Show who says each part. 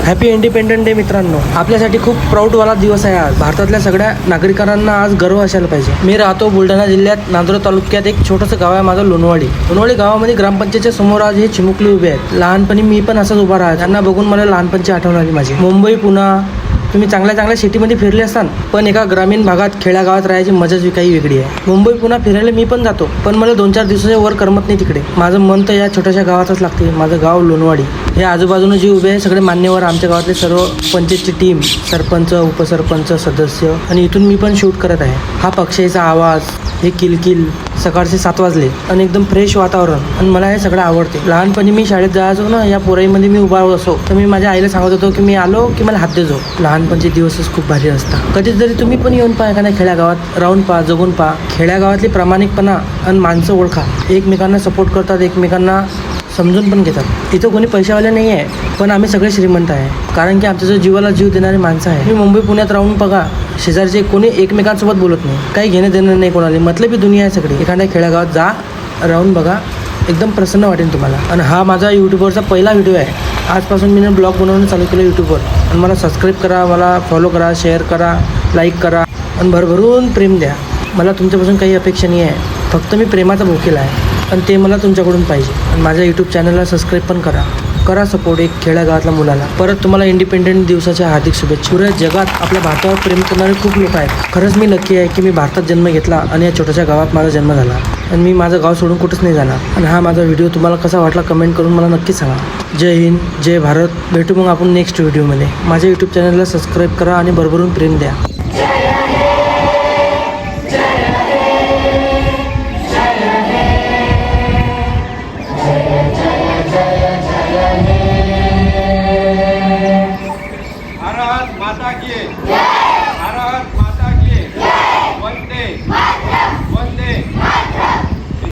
Speaker 1: Happy independence day मित्रांनो. आपल्यासाठी खूप प्राऊडवाला दिवस आहे आज. भारतातल्या सगळ्या नागरिकांना आज गर्व असायला पाहिजे. मी राहतो बुलढाणा जिल्ह्यात नांदूर तालुक्यात. एक छोटंसं गाव आहे माझं लोणवाडी. लोणवाडी गावामध्ये ग्रामपंचायतच्या समोर आज हे चिमुकले उभे आहेत. लहानपणी मी पण असंच उभा राहत. त्यांना बघून मला लहानपणची आठवण आली माझी. मुंबई पुणा तुम्ही चांगल्या चांगल्या सिटीमध्ये फिरले असताल, पण एका ग्रामीण भागात खेड्यागावात राहायची मजाच काही वेगळी आहे. मुंबई पुन्हा फिरायला मी पण जातो, पण मला 2-4 दिवसाच्या वर करमत नाही तिकडे. माझं मन तर या छोट्याशा गावातच लागते. माझं गाव लोणवाडी. हे आजूबाजूने जे उभे आहे सगळे मान्यवर, आमच्या गावातले सर्व पंचायतची टीम, सरपंच, उपसरपंच, सदस्य, आणि इथून मी पण शूट करत आहे. हा पक्ष्याचा आवाज, हे किलकिल, सकाळचे 7 वाजले आणि एकदम फ्रेश वातावरण, आणि मला हे सगळं आवडते. लहानपणी मी शाळेत जायचो ना, या पोराईमध्ये मी उभा असो तर मी माझ्या आईला सांगत होतो की मी आलो की मला हात देजो. लहानपणचे दिवसच खूप भारी असतात. कधीतरी तुम्ही पण येऊन पहा एखाद्या खेड्यागावात, राहून पहा, जगून पहा. खेड्यागावातली प्रामाणिकपणा आणि माणसं ओळखा. एकमेकांना सपोर्ट करतात, एकमेकांना समजून पण घेतात. इथं कोणी पैशावाले नाही आहे, पण आम्ही सगळे श्रीमंत आहे, कारण की आमच्या जो जीवाला जीव देणारी माणसं आहे. मी मुंबई पुण्यात राहून बघा, शेजारचे कोणी एकमेकांसोबत बोलत नाही, काही घेणं देणं नाही कोणाला. मतलबी दुनिया आहे सगळी. एखाद्या खेड्यागावात जा, राहून बघा, एकदम प्रसन्न वाटेल तुम्हाला. आणि हा माझा यूट्यूबवरचा पहिला व्हिडिओ आहे. आजपासून मी ब्लॉग बनवणं चालू केलं यूट्यूबवर. आणि मला सबस्क्राईब करा, मला फॉलो करा, शेअर करा, लाईक करा, आणि भरभरून प्रेम द्या. मला तुमच्यापासून काही अपेक्षा नाही आहे, फक्त मी प्रेमाचा भुकेला आहे, आणि ते मला तुमच्याकडून पाहिजे. आणि माझ्या यूट्यूब चॅनलला सबस्क्राईब पण करा सपोर्ट एक खेड्यागावातल्या मुलाला. परत तुम्हाला इंडिपेंडन्स दिवसाच्या हार्दिक शुभेच्छा. पुऱ्या जगात आपल्या भारतावर प्रेम करणारे खूप लोक आहेत. खरंच मी लकी आहे की मी भारतात जन्म घेतला आणि या छोट्याशा गावात माझा जन्म झाला, आणि मी माझं गाव सोडून कुठंच नाही जाणार. आणि हा माझा व्हिडिओ तुम्हाला कसा वाटला कमेंट करून मला नक्की सांगा. जय हिंद, जय भारत. भेटू मग आपण नेक्स्ट व्हिडिओमध्ये. माझ्या यूट्यूब चॅनलला सबस्क्राईब करा आणि भरभरून प्रेम द्या.
Speaker 2: माता की भारत माता की वंदे वंदे